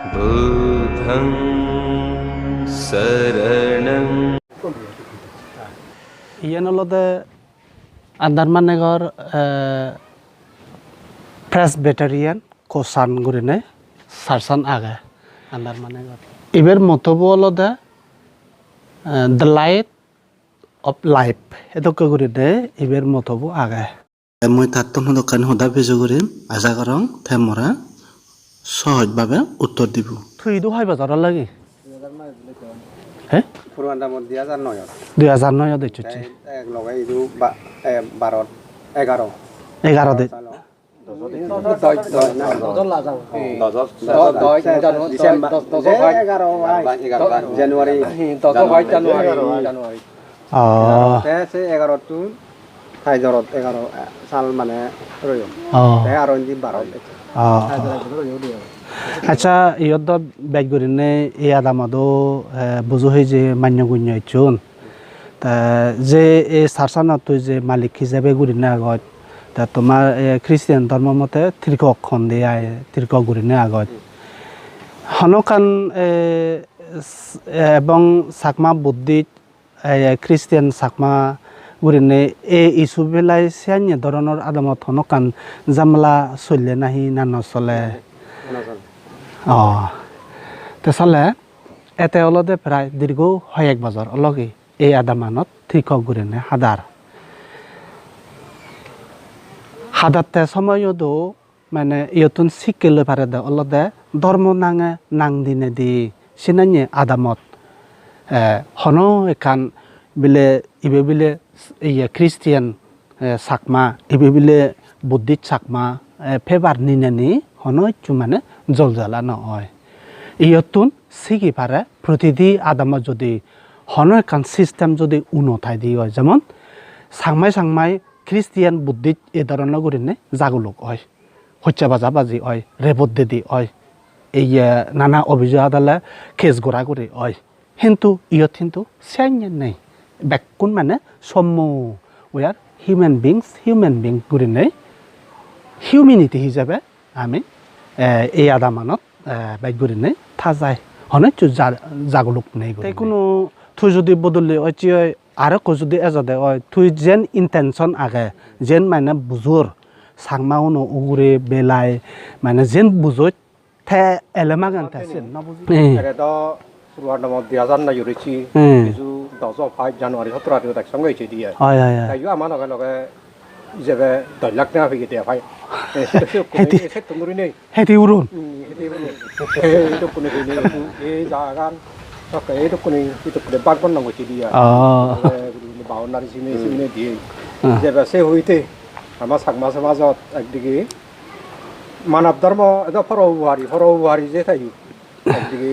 Buddhang saranam. Iyan olode Andermanigor Presbyterian kosan gurine sarsan aga Andermanigor. Iber motobo olode the light of life. Edoke gurine iber motobo aga. মই তাতম দোকান হোদা পেজো কৰিম আশা কৰং থেমৰা সহজভাৱে উত্তৰ দিব থুই দু হয় বাজার লাগি 2009 হে পুরোটা মত 2009 দিচ্ছে এক লগাই ইদু 12 11 11 দে জানুয়ারি 11 টু 11 সাল মানে রইম আর ইন্দি 12 আচ্ছা ইয়দ ব্যাগ গরিনে এই আদামাদো বুঝো হই যে মান্য গুণ্য ইচ্ছুন তা যে এই সারসানা তুই যে মালিক হিসাবে গরিনে আগত তা তোমার খ্রিস্টান ধর্ম মতে ত্রিক অক্ষণ দিয়ে আয় ত্রিক গরিনে আগত হনকান এবং চাকমা বুদ্ধিষ্ট খ্রিস্টান চাকমা গরিনে এই ইস্যু বেলায় সিয়ান্য ধরনের আদামত হনকান জামলা চলে নাহি না নচলে চলে এতে অলদে প্রায় দীর্ঘ হয় 1 বছর অলগে এই আদামানত ঠিক গরিনে হাদারতে সময়তো মানে ইয়তুন শিখলে পারে দে অলদে ধর্ম নাঙে নাং দিনে দি সিনাnye আদামত হন এখান বিলে ইবে বিলে খ্রিস্টিয়ান চাকমা ইবে বিলে বুদ্ধিষ্ট চাকমা ফেবার নিনানি হনইচু মানে জলজালা নয় ইয়তুন শিখি পারে প্রতিদি আদামত যদি হন এখান সিস্টেম যদি উন্নতাই দি হয় যেমন সাংমাই খ্রিস্টিয়ান বুদ্ধিষ্ট এই ধরনের গরিনে জাগলুক হয় হত্যা বাজি হয় রেপত দি হয় এই নানা অভিযোগ আদালে কেস গোড়া করে হয় কিন্তু ইয়ত কিন্তু সাইন্য নেই ব্যাকুন মানে সম্য উই আর হিউম্যান বিং গরিনে হিউম্যানিটি হিসাবে আমি এই আদামানত বাইক গরিনে থাজায় হনইচু জাগলুক নেই কোনো তুই যদি বদলি হয় আর যদি এজদে হয় তুই যেন ইন্টেনশন আগে যেন মানে বুজোর সাংমাউনো উগুরে বেলাই মানে যেন বুজোত থে এলেমাগান থাসেন না বুজি এটা পুরোটা মত 2009 ইউরিচি কিছু 5 জানুয়ারি 17 তারিখ তাক সঙ্গে হইছে দিয়ে হয় তাই আমার লগে যেবে 10 লাখ টাকা হয়ে গেছে ভাই হেতি তুমুরি নেই হেতি উরুন এটা কোনে এই জায়গান ওকে এটা কোনে বাগবন নাম হইছে দিয়ে বাউন্ডারি সিমে দিয়ে যেবে সে হইতে আমার চাকমা সমাজত একদিকে মানব ধর্ম এটা ফরৌহারি যে থাকি একদিকে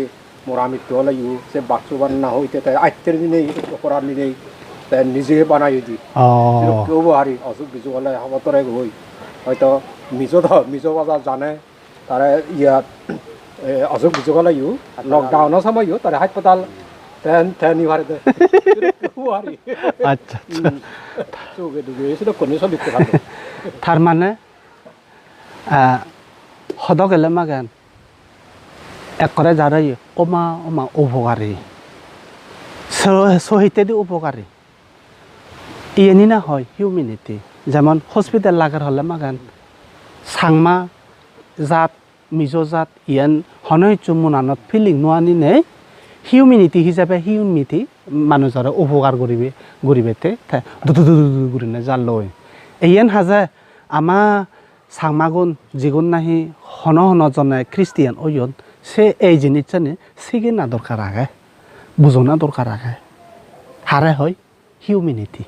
মরামিত্য হলাইও সে বাক্সবান না হইতে তাই আত্মের দিনে অপরাধ নেই তাই নিজে বানাই দি কেউ হারি অসুখ বিসুখ হলে হবতরে হই হয়তো মিজো বাজার জানে তারা ইয়াত অসুখ বিসুখ হলাইও লকডাউনের সময়ও তারা হাসপাতাল তেন নিভারে দে আচ্ছা তার মানে হদ গেলে মাগেন এক করে যারা ওমা উপকারী সহিতে দি উপকারী ইয়েনি না হয় হিউম্যানিটি যেমন হসপিটাল লাগার হলে মাগান সাংমা জাত মিজো জাত ইয়ান হনইচু মুনানত ফিলিং নোয়ানি নেই হিউম্যানিটি হিসাবে হিউম্যানিটি মানুষরা উপকার গরিবেতে গুরিনে জাল লয় ইয়ান হাজে আমা সাংমাগুন যিগুন নাহি হন জনে খ্রিস্টিয়ান ওয়ন সে এই জিনিস জানে সিগে না দরকার আগে বুঝো না দরকার আগে হারে হয় হিউম্যানিটি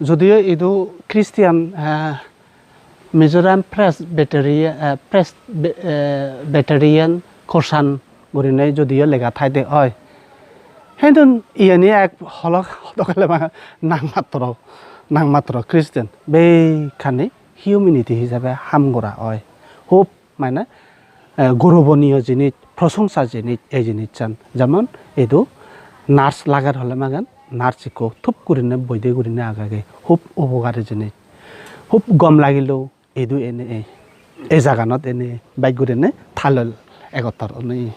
যদিও ইদু খ্রিস্টিয়ান মিজোরাম প্রেসবিটেরিয়ান কোরসান গরিনে যদিও লেখা থাইতে হয় হেঁতুন ইয়ানি এক হলকালে নাংমাত্র খ্রিস্টান বেখানে হিউম্যানিটি হিসাবে হামগরা হয় খুব মানে গৌরবনীয় জিনিস প্রশংসা জিনিস এই জিনিস চান যেমন এদু নার্স লাগার হলে মাগান নার্সিকো থুপ করিনে বৈদে করিনে আগাগে খুব উপকারী জিনিস খুব গম লাগিলেও এদু এনে এই জাগানত এনে বাইক গুড়েনে থালল এগতার অনেক